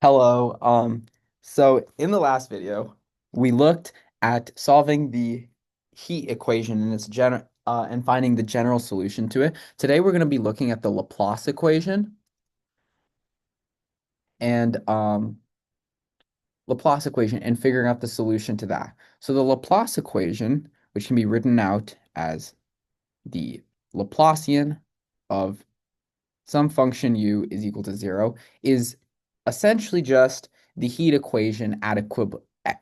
Hello. So in the last video, we looked at solving the heat equation and and finding the general solution to it. Today we're going to be looking at the Laplace equation and Laplace equation and figuring out the solution to that. So the Laplace equation, which can be written out as the Laplacian of some function u is equal to 0, is essentially just the heat equation at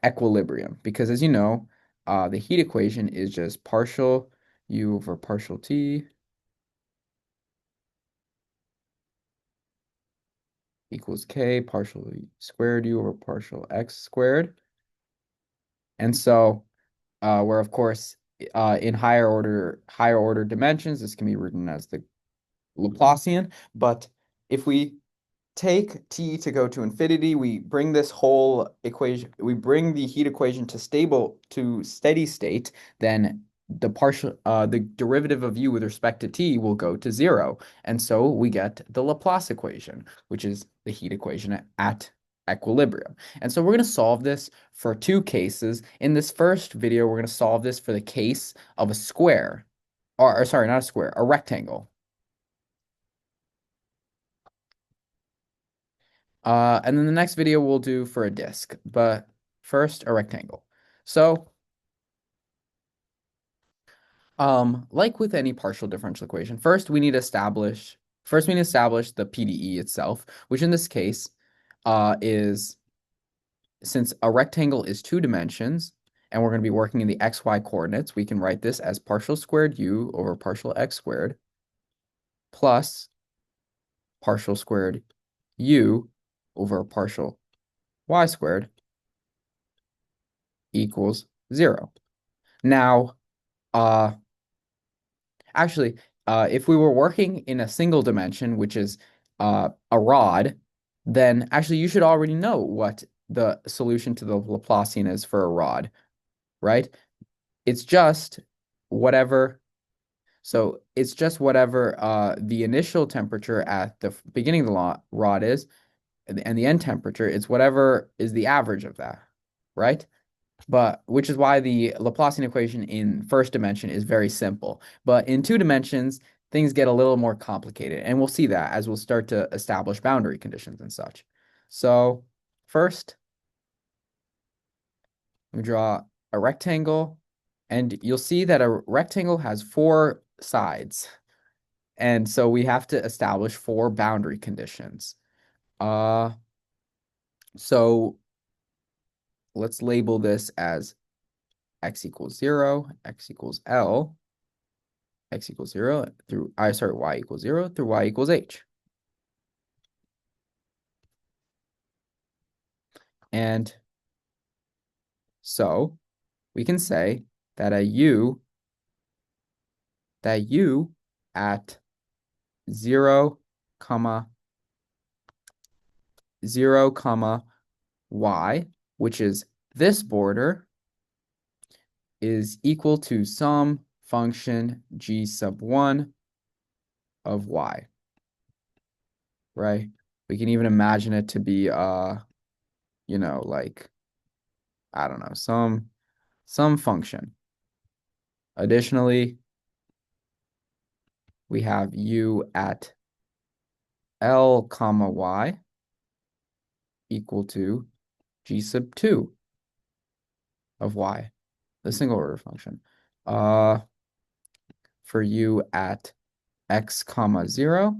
equilibrium. Because as you know, the heat equation is just partial u over partial t equals k partial squared u over partial x squared. And so, where of course, in higher order dimensions, this can be written as the Laplacian. But if we take t to go to infinity, we bring this whole equation, we bring the heat equation to steady state, then the derivative of u with respect to t will go to 0. And so we get the Laplace equation, which is the heat equation at equilibrium. And so we're going to solve this for two cases. In this first video, we're going to solve this for the case of a square, or sorry, not a square, a rectangle. And then the next video we'll do for a disk, but first a rectangle. So, like with any partial differential equation, first we need to establish the PDE itself, which in this case, is, since a rectangle is 2 dimensions, and we're going to be working in the xy coordinates, we can write this as partial squared u over partial x squared plus partial squared u over partial y squared equals 0. Now, uh, actually, if we were working in a single dimension, which is a rod, then actually you should already know what the solution to the Laplacian is for a rod, right? It's just whatever. So it's just whatever the initial temperature at the beginning of the rod is, and the end temperature, it's whatever is the average of that, right? But which is why the Laplacian equation in first dimension is very simple. But in 2 dimensions, things get a little more complicated. And we'll see that as we'll start to establish boundary conditions and such. So first, we draw a rectangle. And you'll see that a rectangle has 4 sides. And so we have to establish 4 boundary conditions. Uh, so let's label this as x equals 0, x equals L, x equals 0 through, y equals 0 through y equals h. And so we can say that u at 0, comma 0, comma y, which is this border, is equal to some function g sub 1 of y, right? We can even imagine it to be, like, I don't know, some function. Additionally, we have u at L, comma y equal to g sub 2 of y, the single order function. For u at x, comma 0,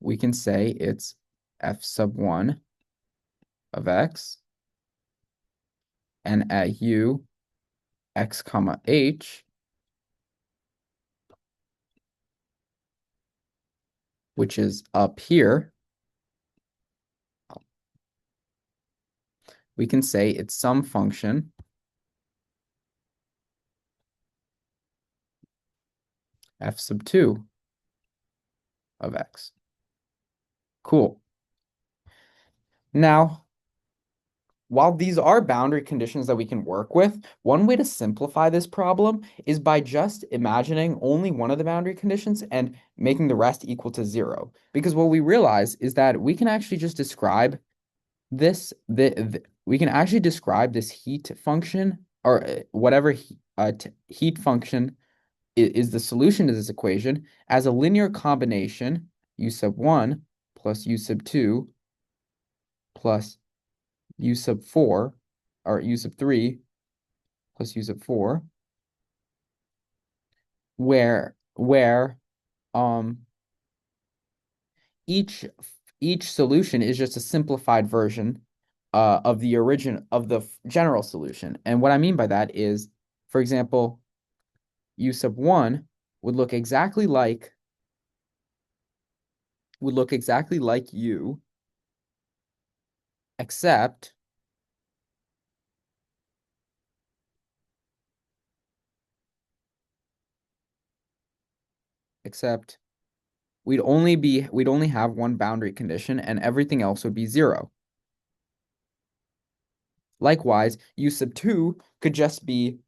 we can say it's f sub 1 of x, and at u x, comma h, which is up here, we can say it's some function f sub 2 of x. Cool. Now, while these are boundary conditions that we can work with, one way to simplify this problem is by just imagining only one of the boundary conditions and making the rest equal to zero. Because what we realize is that we can actually just describe we can actually describe this heat function or whatever heat function is the solution to this equation as a linear combination u sub 1 plus u sub 2 plus u sub 4 or u sub 3 plus u sub 4 where um each each solution is just a simplified version of the general solution. And what I mean by that is, for example, u sub 1 would look exactly like u, except we'd only have one boundary condition and everything else would be zero. Likewise, u sub 2 could just be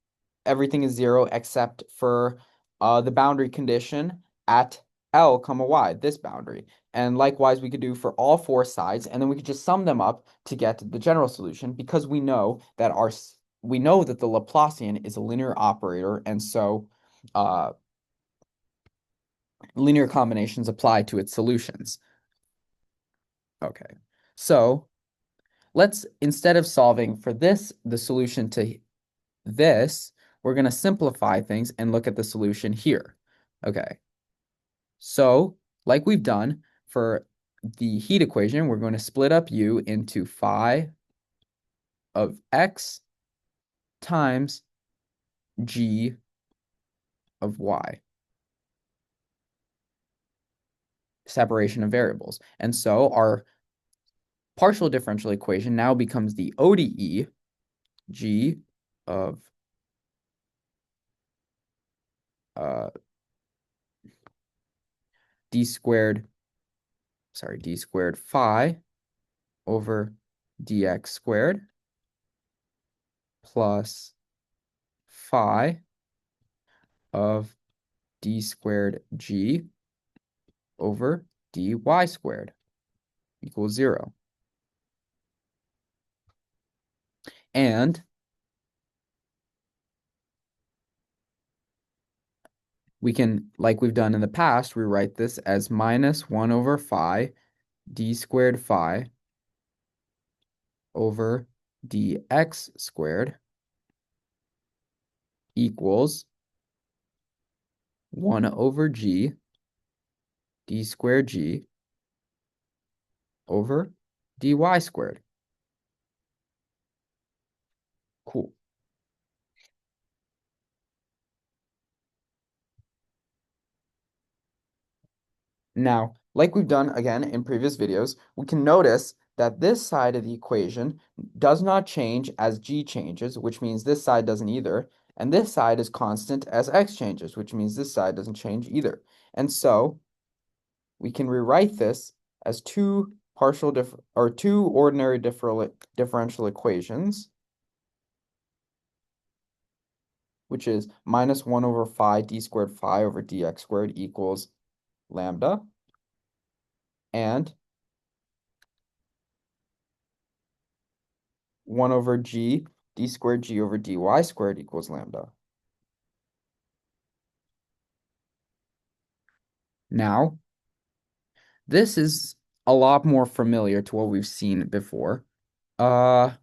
everything is zero except for the boundary condition at L comma Y, this boundary. And likewise, we could do for all four sides, and then we could just sum them up to get the general solution because we know that the Laplacian is a linear operator, and so linear combinations apply to its solutions. Okay, so let's, instead of solving for this, the solution to this, we're going to simplify things and look at the solution here. Okay, so like we've done for the heat equation, we're going to split up u into phi of x times g of y. Separation of variables. And so our partial differential equation now becomes the ODE g of d squared phi over dx squared plus phi of d squared g over dy squared equals 0. And we can, like we've done in the past, rewrite this as minus 1 over phi d squared phi over dx squared equals 1 over g d squared g over dy squared. Cool. Now, like we've done again in previous videos, we can notice that this side of the equation does not change as g changes, which means this side doesn't either. And this side is constant as x changes, which means this side doesn't change either. And so we can rewrite this as two ordinary differential equations, which is minus 1 over phi d squared phi over dx squared equals lambda, and 1 over g d squared g over dy squared equals lambda. Now, this is a lot more familiar to what we've seen before. And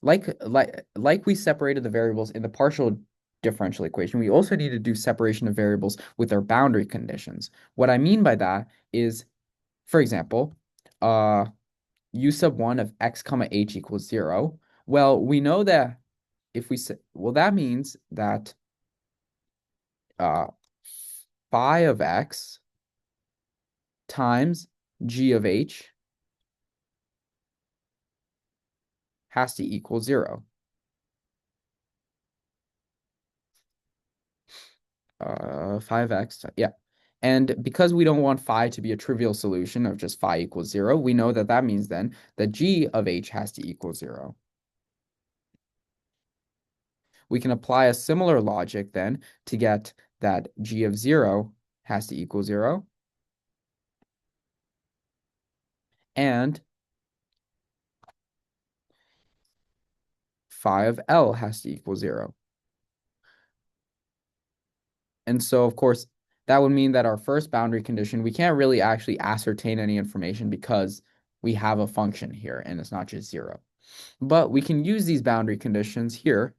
like we separated the variables in the partial differential equation, we also need to do separation of variables with our boundary conditions. What I mean by that is, for example, u sub 1 of x comma h equals 0. Well, we know that if we say, well, that means that phi of x times g of h has to equal 0. Phi of x, yeah. And because we don't want phi to be a trivial solution of just phi equals 0, we know that that means then that g of h has to equal 0. We can apply a similar logic then to get that g of 0 has to equal 0. And phi of L has to equal 0. And so, of course, that would mean that our first boundary condition, we can't really actually ascertain any information because we have a function here and it's not just 0. But we can use these boundary conditions here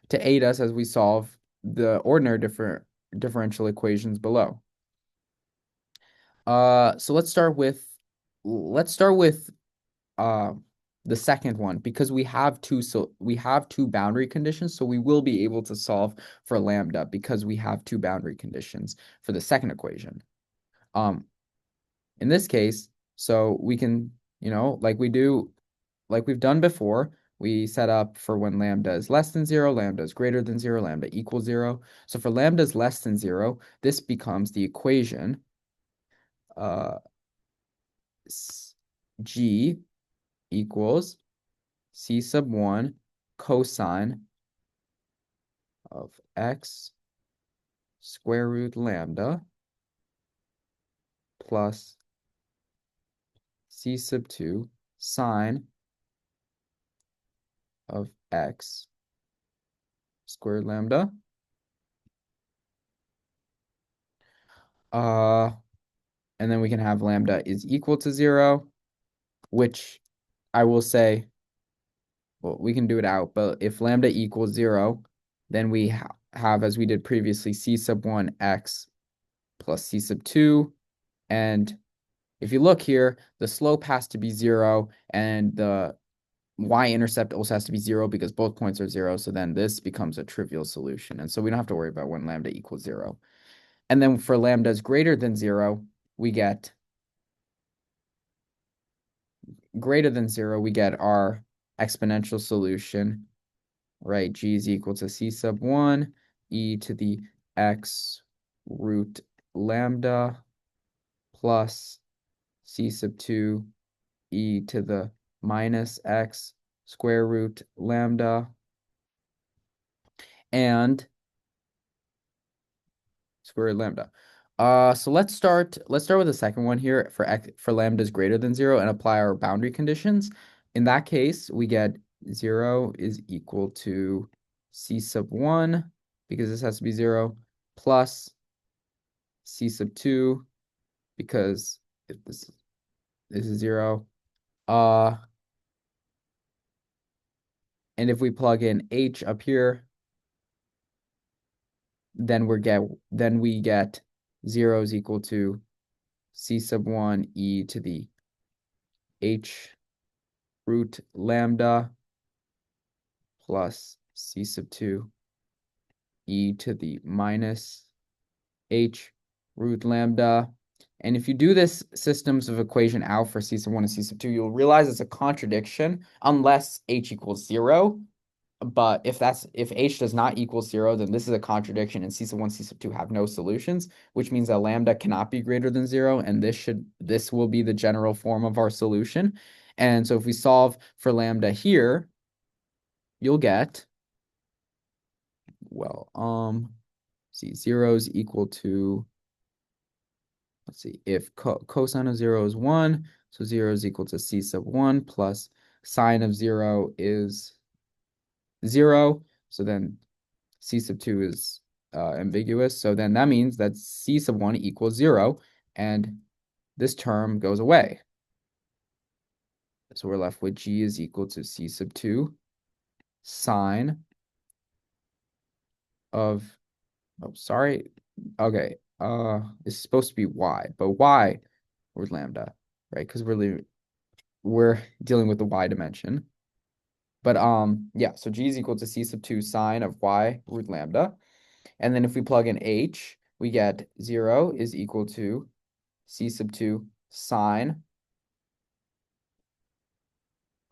to aid us as we solve the ordinary differential equations below. So let's start with uh, the second one because we have two boundary conditions, so we will be able to solve for lambda because we have two boundary conditions for the second equation. In this case, so we can, like we've done before, we set up for when lambda is less than 0, lambda is greater than 0, lambda equals 0. So for lambda is less than 0, this becomes the equation uh, g equals c sub 1 cosine of x square root lambda plus c sub 2 sine of x squared lambda. And then we can have lambda is equal to 0, which I will say, well, we can do it out, but if lambda equals 0, then we have, as we did previously, c sub 1 x plus c sub 2. And if you look here, the slope has to be 0, and the y-intercept also has to be 0 because both points are 0. So then this becomes a trivial solution. And so we don't have to worry about when lambda equals 0. And then for lambda is greater than 0, we get our exponential solution, right? G is equal to c sub 1 e to the x root lambda plus c sub 2 e to the minus x square root lambda and square root lambda. So let's start with the second one here for lambda is greater than 0 and apply our boundary conditions. In that case, we get 0 is equal to c sub 1 because this has to be 0 plus c sub 2 because if this is 0. And if we plug in h up here, then we get 0 is equal to c sub 1 e to the h root lambda plus c sub 2 e to the minus h root lambda. And if you do this systems of equation out for c sub 1 and c sub 2, you'll realize it's a contradiction unless h equals 0. But if h does not equal 0, then this is a contradiction, and c sub 1, c sub 2 have no solutions, which means that lambda cannot be greater than 0, and this will be the general form of our solution. And so if we solve for lambda here, you'll get, well, see, 0 is equal to, let's see, if cosine of 0 is 1, so 0 is equal to c sub 1 plus sine of 0 is 0. So then c sub 2 is ambiguous. So then that means that c sub 1 equals 0, and this term goes away. So we're left with g is equal to c sub 2 sine of, oh, sorry. Okay, it's supposed to be y, but y with lambda, right? Because we're dealing with the y dimension. But yeah, so g is equal to c sub 2 sine of y root lambda. And then if we plug in h, we get 0 is equal to c sub 2 sine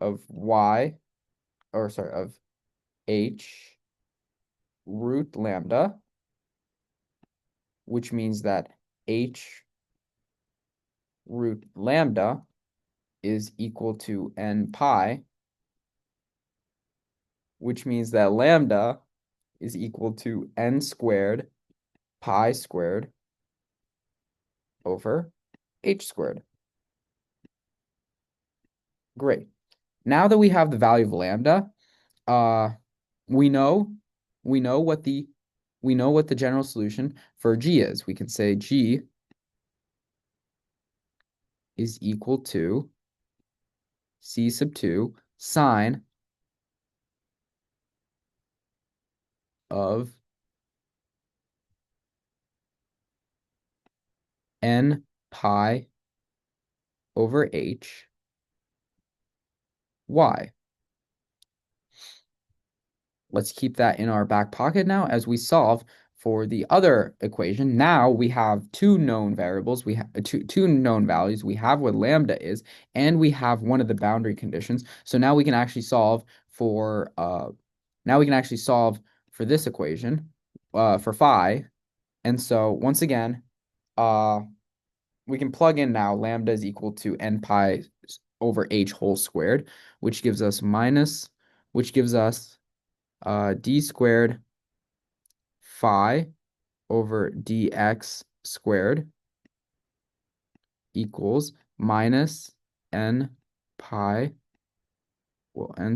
of y, or sorry, of h root lambda, which means that h root lambda is equal to n pi, which means that lambda is equal to n squared pi squared over h squared. Great. Now that we have the value of lambda, we know what the general solution for g is. We can say g is equal to c sub 2 sine of n pi over h y. Let's keep that in our back pocket now as we solve for the other equation. Now we have two known variables. We have two known values. We have what lambda is, and we have one of the boundary conditions. So now we can actually solve for this equation for phi. And so once again, we can plug in now lambda is equal to n pi over h whole squared, which gives us d squared phi over dx squared equals minus n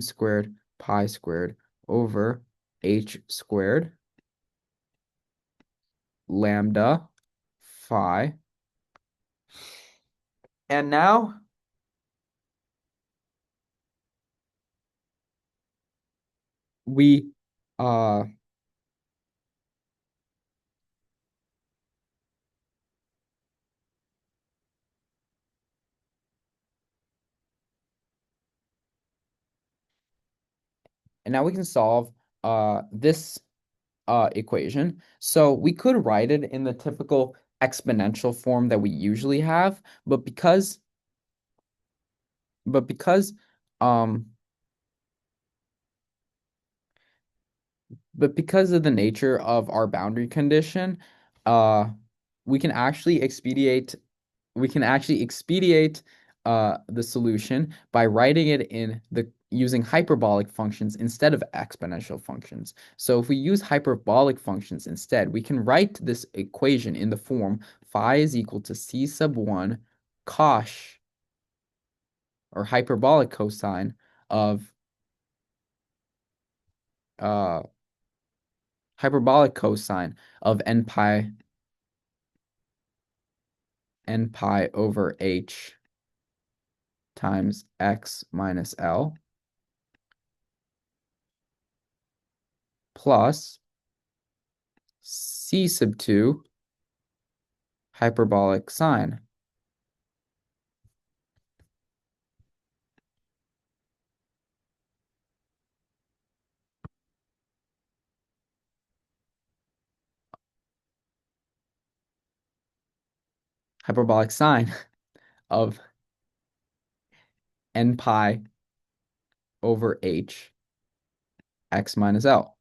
squared pi squared over h squared lambda phi. And now we can solve this equation. So we could write it in the typical exponential form that we usually have, but because um of the nature of our boundary condition, we can actually expedite the solution by writing it using hyperbolic functions instead of exponential functions. So if we use hyperbolic functions instead, we can write this equation in the form phi is equal to c sub 1 cosh or hyperbolic cosine of n pi over h times x minus L plus c sub 2 hyperbolic sine. Hyperbolic sine of n pi over h x minus L.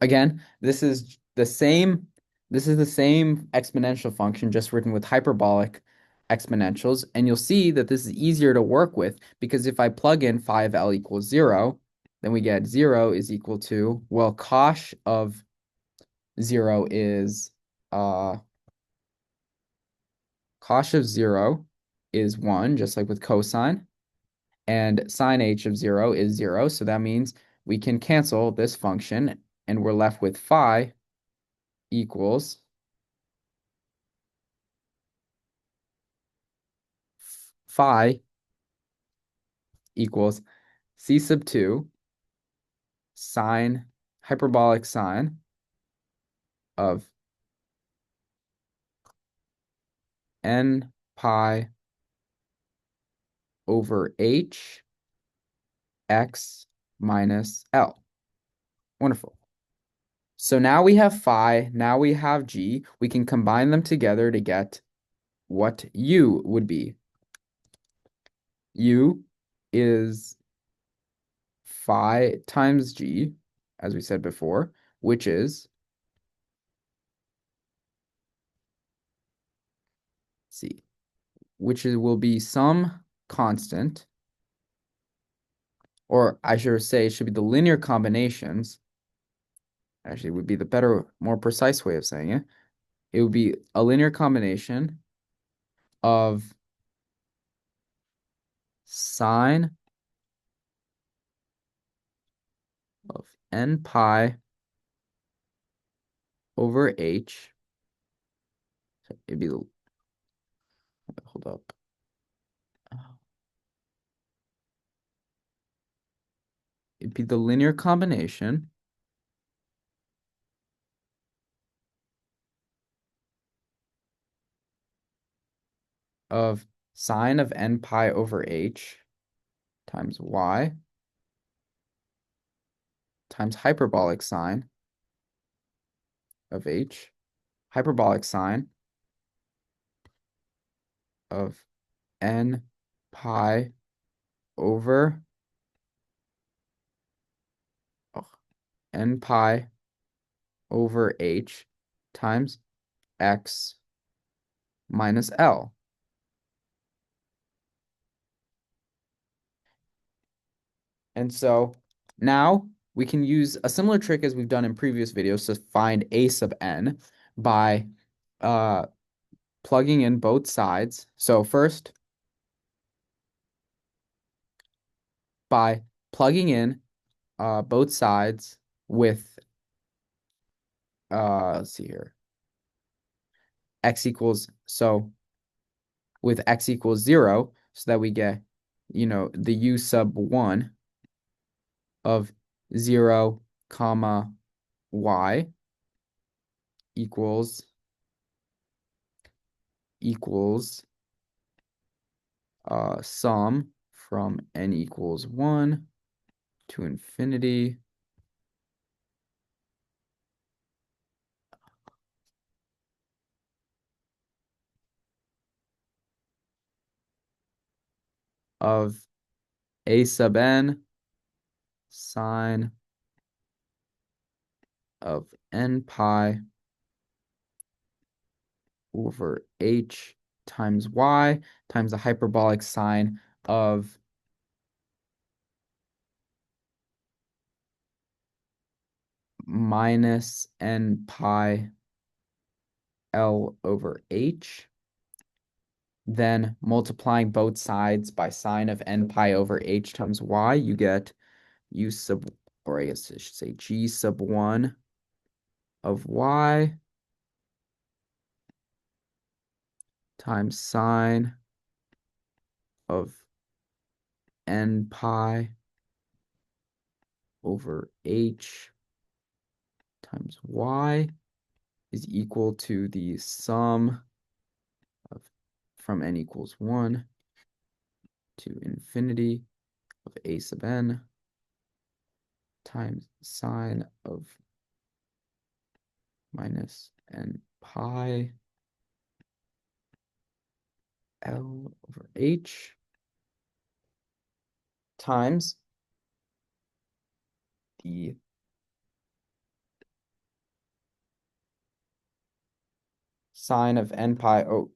Again, this is the same exponential function just written with hyperbolic exponentials, and you'll see that this is easier to work with because if I plug in phi of L equals 0, then we get 0 is equal to, well, cosh of 0 is cosh of 0 is 1, just like with cosine, and sine h of 0 is 0, so that means we can cancel this function, and we're left with phi equals c sub 2 sine hyperbolic sine of n pi over h x minus L. Wonderful. So now we have phi, now we have g. We can combine them together to get what u would be. U is phi times g, as we said before, which is, see, will be some constant, or I should say it should be the linear combinations. Actually, it would be the better, more precise way of saying it. It would be a linear combination of sine of n pi over h. It'd be, hold up. It'd be the linear combination of sine of n pi over h times y times hyperbolic sine of h, hyperbolic sine of n pi over n pi over h times x minus L. And so now we can use a similar trick as we've done in previous videos to find a sub n by plugging in both sides. So first, by plugging in both sides with, let's see here, with x equals 0, so that we get, the u sub 1 of 0 comma y equals sum from n equals 1 to infinity of a sub n sine of n pi over h times y times the hyperbolic sine of minus n pi L over h. Then multiplying both sides by sine of n pi over h times y, you get u sub, or I guess I should say g sub 1 of y times sine of n pi over h times y is equal to the sum of from n equals 1 to infinity of a sub n times sine of minus n pi L over h times the sine of n pi. Oh,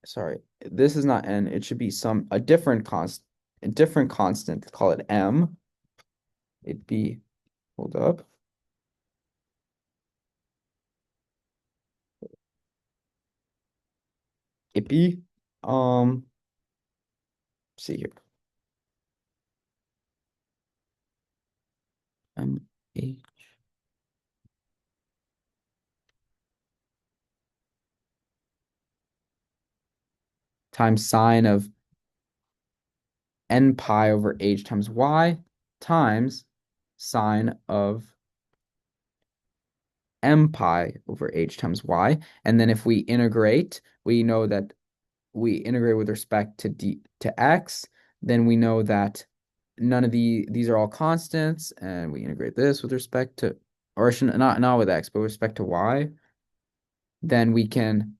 sorry, this is not n. It should be a different constant. Call it m. It'd be, hold up. It'd be, see here. H times sine of n pi over h times y times sine of m pi over h times y. And then if we integrate, we know that we integrate with respect to x, then we know that none of these are all constants, and we integrate this with respect to, or not with x, but with respect to y, then we can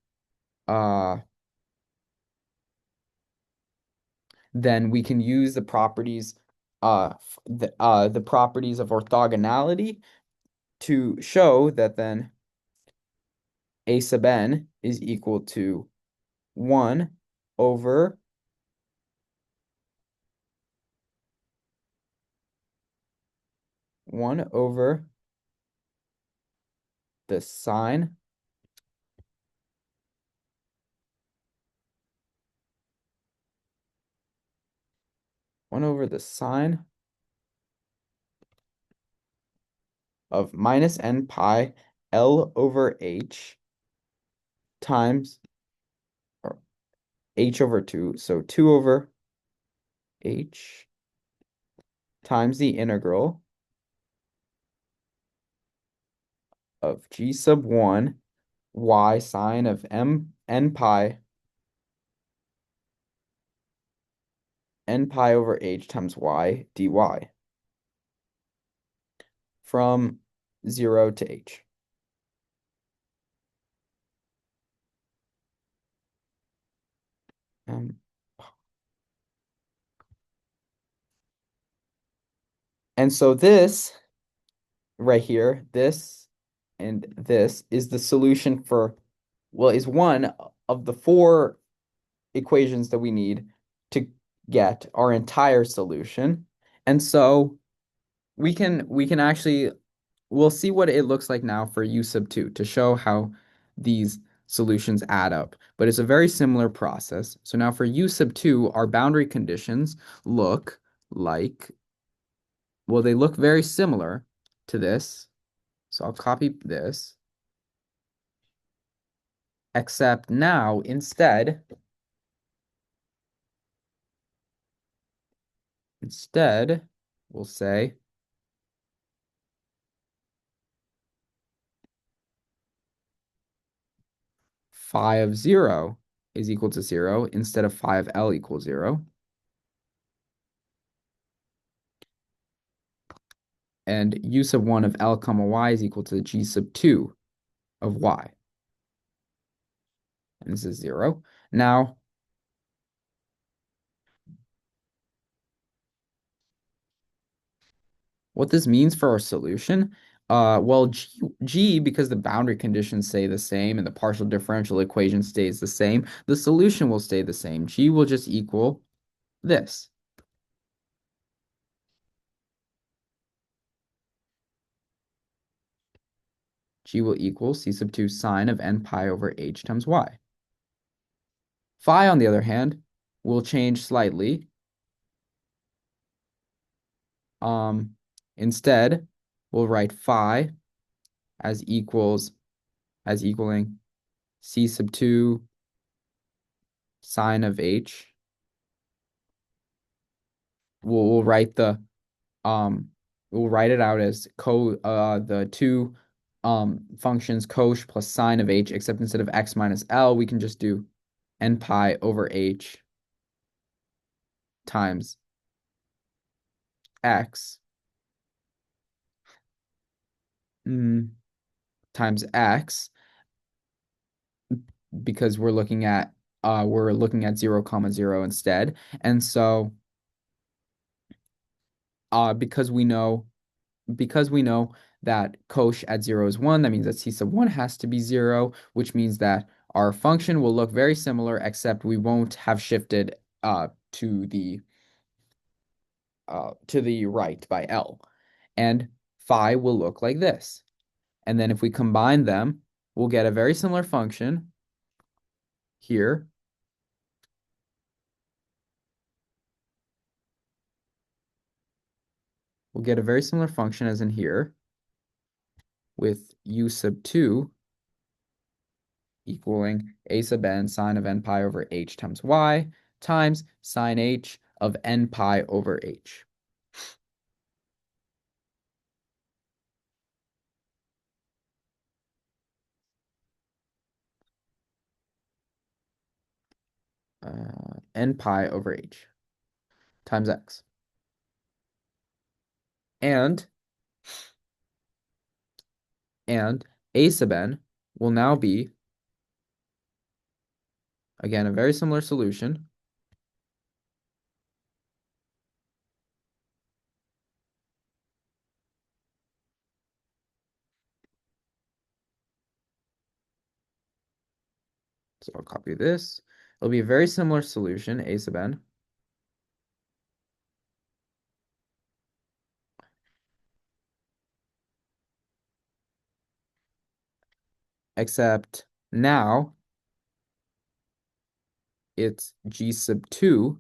use the properties the properties of orthogonality to show that then a sub n is equal to 1 over 1 over the sine of minus n pi L over h times or h over 2. So 2 over h times the integral of g sub 1 y sine of n pi over h times y dy from 0 to h. Um, and so this right here, this and this is the solution for, well, is one of the 4 equations that we need to get our entire solution. And so we can actually, we'll see what it looks like now for u sub 2 to show how these solutions add up. But it's a very similar process. So now for u sub 2, our boundary conditions look like, well, they look very similar to this. So I'll copy this. Except now, instead, we'll say phi of 0 is equal to 0 instead of phi of L equals 0. And u sub 1 of L comma y is equal to g sub 2 of y. And this is 0. Now, what this means for our solution, well, G, because the boundary conditions stay the same and the partial differential equation stays the same, the solution will stay the same. G will just equal this. G will equal c sub 2 sine of n pi over h times y. Phi, on the other hand, will change slightly. Instead, we'll write phi as equaling c sub 2 sine of h. We'll write the we'll write it out as the two functions cosh plus sine of h, except instead of x minus L, we can just do n pi over h times x times x, because we're looking at 0, comma 0 instead. And so because we know that cosh at 0 is 1, that means that c sub 1 has to be 0, which means that our function will look very similar, except we won't have shifted to the right by L. And phi will look like this. And then if we combine them, we'll get a very similar function here. We'll get a very similar function as in here with u sub 2 equaling a sub n sine of n pi over h times y times sine h of n pi over h. N pi over h times x. And a sub n will now be, again, a very similar solution. So I'll copy this. It'll be a very similar solution, a sub n. Except now it's g sub 2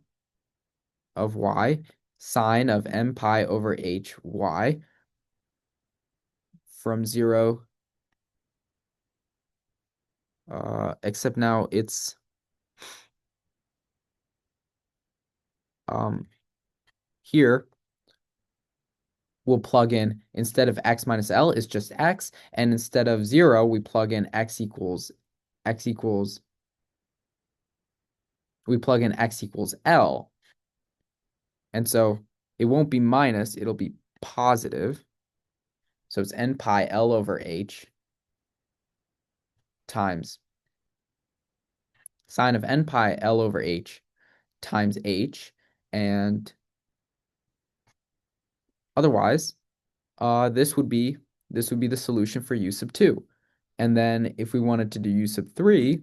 of y, sine of m pi over h y from 0, except now it's here we'll plug in, instead of x minus L, it's just x, and instead of 0, we plug in we plug in x equals L. And so it won't be minus, it'll be positive. So it's n pi L over h times sine of n pi L over h times h, and otherwise, this would be the solution for u sub 2. And then if we wanted to do u sub 3,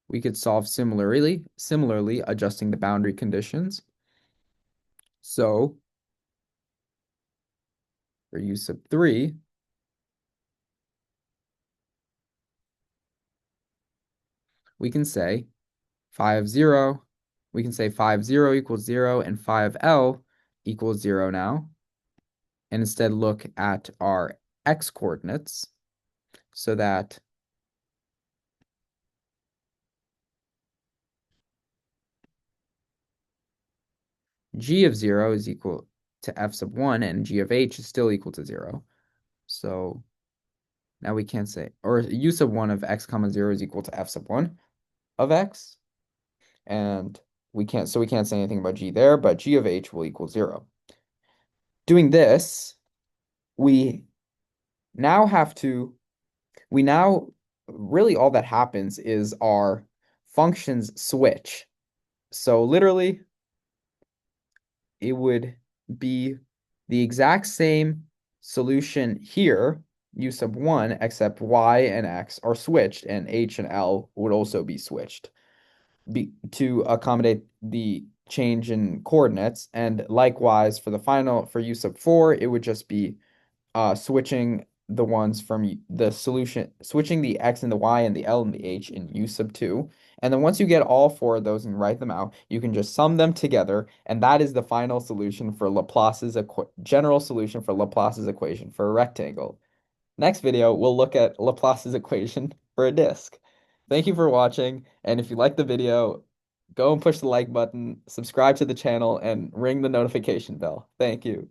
we could solve similarly adjusting the boundary conditions. So for u sub 3, we can say phi of 0, we can say phi of 0 equals 0 and phi of L equals 0 now. And instead look at our x coordinates so that g of 0 is equal to f sub 1 and g of h is still equal to 0. So now we can't say, or u sub 1 of x comma 0 is equal to f sub 1 of x. And we can't say anything about g there, but g of h will equal 0. Doing this, we now really all that happens is our functions switch. So literally, it would be the exact same solution here, u sub 1, except y and x are switched, and h and L would also be switched to accommodate the change in coordinates. And likewise, for u sub 4, it would just be switching the ones from the solution, switching the x and the y and the L and the h in u sub 2. And then once you get all four of those and write them out, you can just sum them together, and that is the final solution for Laplace's general solution for Laplace's equation for a rectangle. Next video, we'll look at Laplace's equation for a disk. Thank you for watching, and if you like the video, go and push the like button, subscribe to the channel, and ring the notification bell. Thank you.